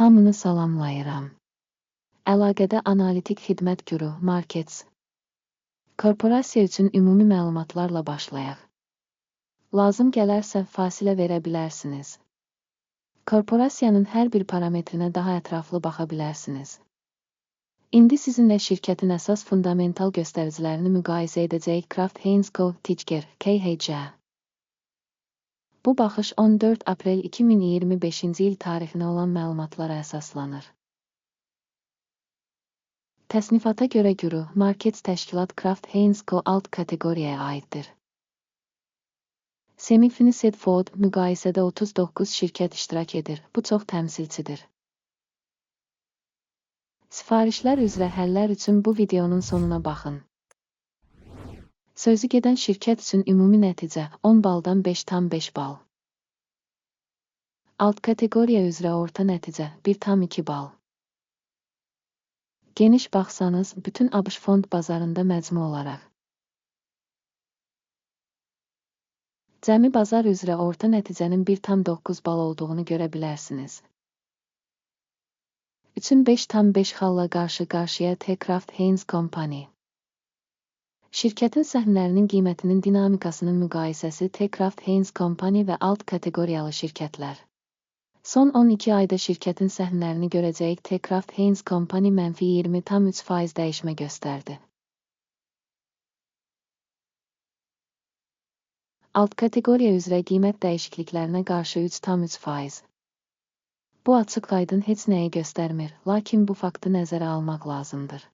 Hamını salamlayıram. Əlaqədə analitik xidmət güru Markets. Korporasiya üçün ümumi məlumatlarla başlayaq. Lazım gələrsə fasilə verə bilərsiniz. Korporasiyanın hər bir parametrinə daha ətraflı baxa bilərsiniz. İndi sizinlə şirkətin əsas fundamental göstəricilərini müqayisə edəcəyik. Kraft Heinz Co. Ticker KHC. Bu baxış 14 aprel 2025-ci il tarixinə olan məlumatlara əsaslanır. Təsnifata görə güru Markets təşkilat Kraft Heinz Co. alt kateqoriyaya aiddir. Semi-Finished Food müqayisədə 39 şirkət iştirak edir. Bu çox təmsilçidir. Sifarişlər üzrə həllər üçün bu videonun sonuna baxın. Sözü gedən şirkət üçün ümumi nəticə 10 baldan 5,5 bal. Alt kateqoriya üzrə orta nəticə 1,2 bal. Geniş baxsanız, bütün ABŞ fond bazarında məcmu olaraq. Cəmi bazar üzrə orta nəticənin 1,9 bal olduğunu görə bilərsiniz. 3-ün 5,5 xalla qarşı-qarşıya The Kraft Heinz Company. Şirkətin səhmlərinin qiymətinin dinamikasının müqayisəsi The Kraft Heinz Company və alt kateqoriyalı şirkətlər. Son 12 ayda şirkətin səhmlərini görəcəyik. The Kraft Heinz Company -20,3% dəyişmə göstərdi. Alt kateqoriya üzrə qiymət dəyişikliklərinə qarşı 3,3%. Bu açıq-aydın heç nəyi göstərmir, lakin bu faktı nəzərə almaq lazımdır.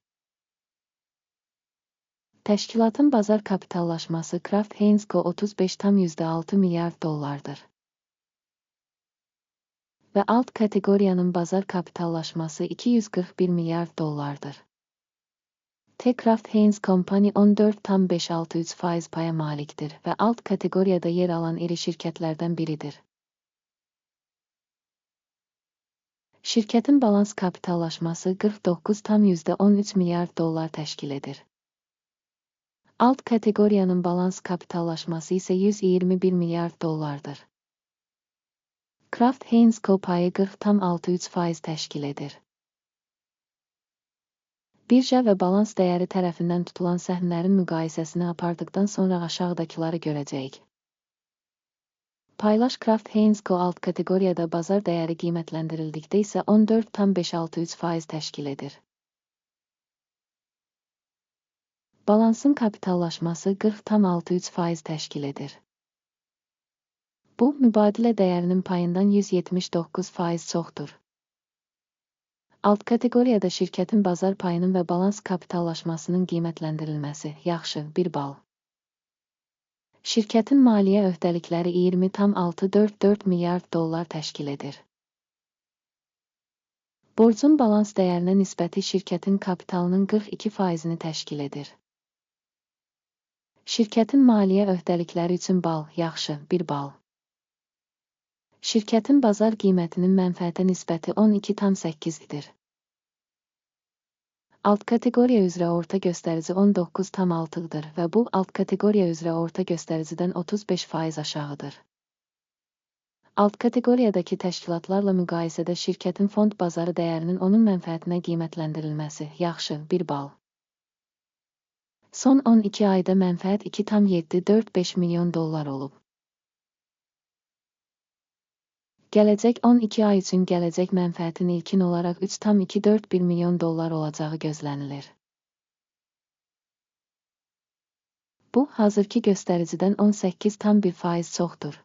Təşkilatın bazar kapitallaşması Kraft Heinz Co. 35,6 milyard dollardır. Və alt kateqoriyanın bazar kapitallaşması 241 milyard dollardır. The Kraft Heinz Company 14,563% paya malikdir və alt kateqoriyada yer alan iri şirkətlərdən biridir. Şirkətin balans kapitallaşması 49,13 milyard dollar təşkil edir. Alt kateqoriyanın balans kapitallaşması isə 121 milyard dollardır. Kraft Heinz Co. payı 40,63% təşkil edir. Birja və balans dəyəri tərəfindən tutulan səhmlərin müqayisəsini apardıqdan sonra aşağıdakıları görəcəyik. Paylaş Kraft Heinz Co. alt kateqoriyada bazar dəyəri qiymətləndirildikdə isə 14,563% təşkil edir. Balansın kapitallaşması 40,63% təşkil edir. Bu, mübadilə dəyərinin payından 179% çoxdur. Alt kateqoriyada şirkətin bazar payının və balans kapitallaşmasının qiymətləndirilməsi yaxşı 1 bal. Şirkətin maliyyə öhdəlikləri 20,644 milyard dollar təşkil edir. Borcun balans dəyərinə nisbəti şirkətin kapitalının 42%-ni təşkil edir. Şirkətin maliyyə öhdəlikləri üçün bal yaxşı 1 bal. Şirkətin bazar qiymətinin mənfəətə nisbəti 12,8-dir. Alt kateqoriya üzrə orta göstərici 19,6-dır və bu, alt kateqoriya üzrə orta göstəricidən 35% aşağıdır. Alt kateqoriyadakı təşkilatlarla müqayisədə şirkətin fond bazarı dəyərinin onun mənfəətinə qiymətləndirilməsi yaxşı 1 bal. Son 12 ayda mənfəət 2,745 milyon dollar olub. Gələcək 12 ay üçün gələcək mənfəətin ilkin olaraq 3,241 milyon dollar olacağı gözlənilir. Bu, hazırki göstəricidən 18,1% çoxdur.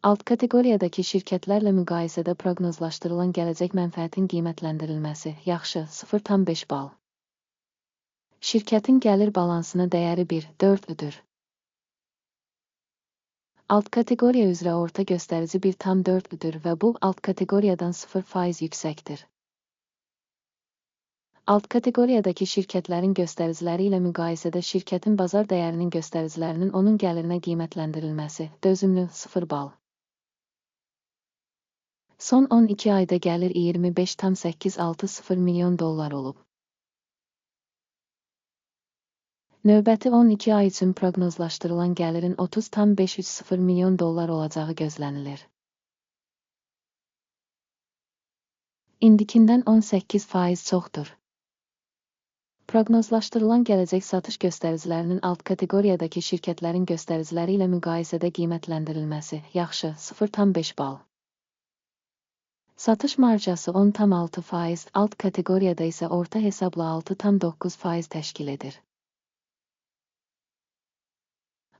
Alt kateqoriyadakı şirkətlərlə müqayisədə proqnozlaşdırılan gələcək mənfəətin qiymətləndirilməsi yaxşı 0,5 bal. Şirkətin gəlir balansına dəyəri 1,4-dür. Alt kateqoriya üzrə orta göstərici 1,4-dür və bu, alt kateqoriyadan 0% yüksəkdir. Alt kateqoriyadakı şirkətlərin göstəriciləri ilə müqayisədə şirkətin bazar dəyərinin göstəricilərinin onun gəlirinə qiymətləndirilməsi dözümlü 0 bal. Son 12 ayda gəlir 25,860 milyon dollar olub. Növbəti 12 ay üçün proqnozlaşdırılan gəlirin 30,530 milyon dollar olacağı gözlənilir. indikindən 18% çoxdur. Proqnozlaşdırılan gələcək satış göstəricilərinin alt kateqoriyadakı şirkətlərin göstəriciləri ilə müqayisədə qiymətləndirilməsi yaxşı 0,5 bal. Satış marjası 10,6%, alt kateqoriyada isə orta hesabla 6,9% təşkil edir.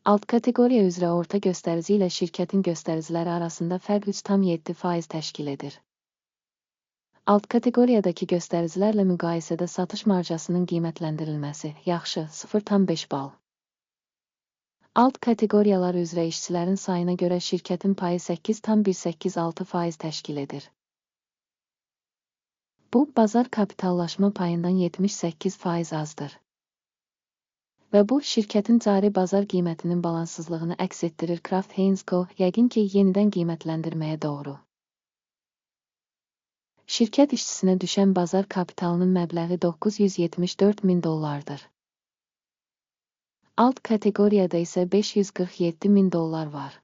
Alt kateqoriya üzrə orta göstərici ilə şirkətin göstəriciləri arasında fərq 3,7% təşkil edir. Alt kateqoriyadakı göstəricilərlə müqayisədə satış marjasının qiymətləndirilməsi yaxşı 0,5 bal. Alt kateqoriyalar üzrə işçilərin sayına görə şirkətin payı 8,186% təşkil edir. Bu, bazar kapitallaşma payından 78% azdır. Və bu, şirkətin cari bazar qiymətinin balanssızlığını əks etdirir. Kraft Heinz Co. yəqin ki, yenidən qiymətləndirməyə doğru. Şirkət işçisinə düşən bazar kapitalının məbləği $974.000. Alt kateqoriyada isə $547.000 var.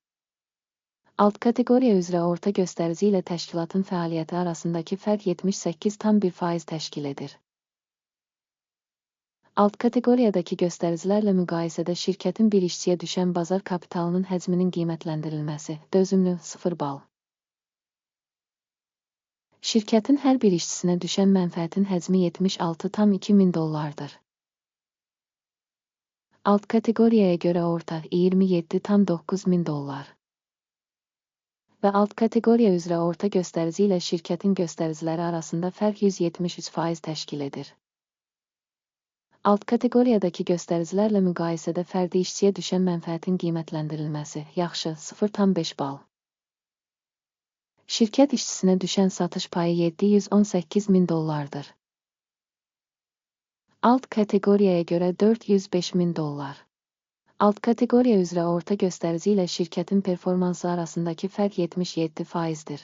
Alt kateqoriya üzrə orta göstərici ilə təşkilatın fəaliyyəti arasındakı fərq 78,1% təşkil edir. Alt kateqoriyadakı göstəricilərlə müqayisədə şirkətin bir işçiyə düşən bazar kapitalının həcminin qiymətləndirilməsi dözümlü 0 bal. Şirkətin hər bir işçisinə düşən mənfəətin həcmi $76,200. Alt kateqoriyaya görə orta $27,900. Və alt kateqoriya üzrə orta göstərici ilə şirkətin göstəriciləri arasında fərq 173% təşkil edir. Alt kateqoriyadakı göstəricilərlə müqayisədə fərdi işçiyə düşən mənfəətin qiymətləndirilməsi yaxşı 0,5 bal. Şirkət işçisinə düşən satış payı $718.000. Alt kateqoriyaya görə $405.000. Alt kateqoriya üzrə orta göstərici ilə şirkətin performansı arasındakı fərq 77%dir.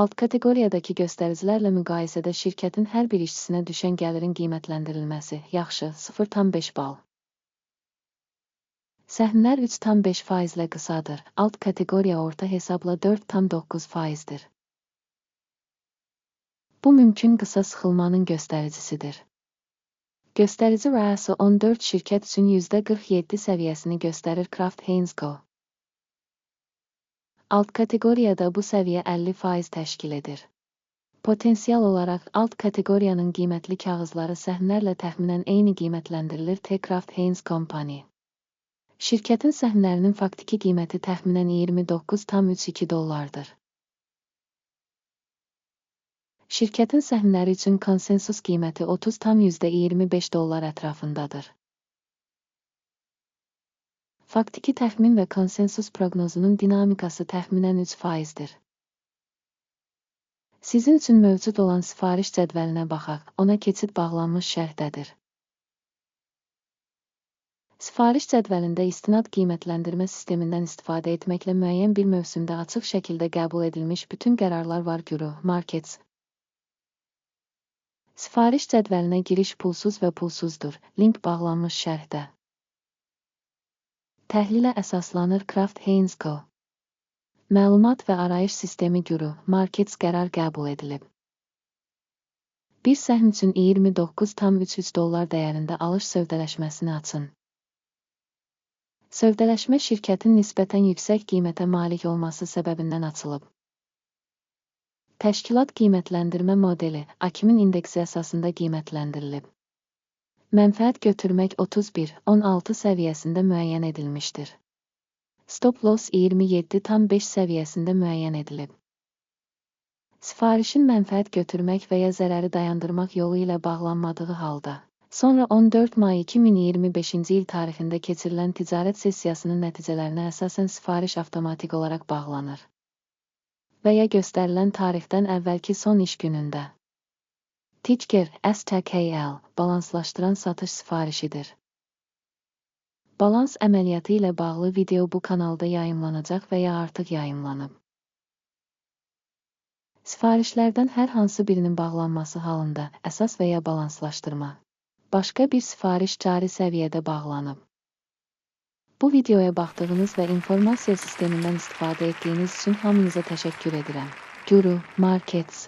Alt kateqoriyadakı göstəricilərlə müqayisədə şirkətin hər bir işçisinə düşən gəlirin qiymətləndirilməsi yaxşı 0,5 bal. Səhmlər 3,5% ilə qısadır. Alt kateqoriya orta hesabla 4,9%dir. Bu mümkün qısa sıxılmanın göstəricisidir. Göstərici RSI 14 şirkət üçün %47 səviyyəsini göstərir. Kraft Heinz Co. Alt kateqoriyada bu səviyyə 50% təşkil edir. Potensial olaraq alt kateqoriyanın qiymətli kağızları səhmlərlə təxminən eyni qiymətləndirilir. Kraft Heinz Company. Şirkətin səhmlərinin faktiki qiyməti təxminən $29,32. Şirkətin səhmləri üçün konsensus qiyməti $30,25 ətrafındadır. Faktiki təxmin və konsensus proqnozunun dinamikası təxminən 3%dir. Sizin üçün mövcud olan sifariş cədvəlinə baxaq, ona keçid bağlanmış şərhdədir. Sifariş cədvəlində istinad qiymətləndirmə sistemindən istifadə etməklə müəyyən bir mövsümdə açıq şəkildə qəbul edilmiş bütün qərarlar var. Guru Markets. Sifariş cədvəlinə giriş pulsuz və pulsuzdur. Link bağlanmış şərhdə. Təhlilə əsaslanır. Kraft Heinz Co. Məlumat və arayış sistemi Guru Markets qərar qəbul edilib. Bir səhm üçün $29,33 dəyərində alış sövdələşməsini açın. Sövdələşmə şirkətin nisbətən yüksək qiymətə malik olması səbəbindən açılıb. Təşkilat qiymətləndirmə modeli Akimin indeksi əsasında qiymətləndirilib. Mənfəət götürmək 31,16 səviyyəsində müəyyən edilmişdir. Stop loss 27,5 səviyyəsində müəyyən edilib. Sifarişin mənfəət götürmək və ya zərəri dayandırmaq yolu ilə bağlanmadığı halda. Sonra 14 may 2025-ci il tarixində keçirilən ticarət sessiyasının nəticələrinə əsasən sifariş avtomatik olaraq bağlanır. Və ya göstərilən tarixdən əvvəlki son iş günündə. Ticker STKL balanslaşdıran satış sifarişidir. Balans əməliyyatı ilə bağlı video bu kanalda yayımlanacaq və ya artıq yayımlanıb. Sifarişlərdən hər hansı birinin bağlanması halında əsas və ya balanslaşdırma. Başqa bir sifariş cari səviyyədə bağlanıb. Bu videoya baxdığınız və informasiya sistemindən istifadə etdiyiniz üçün hamınıza təşəkkür edirəm. Guru Markets.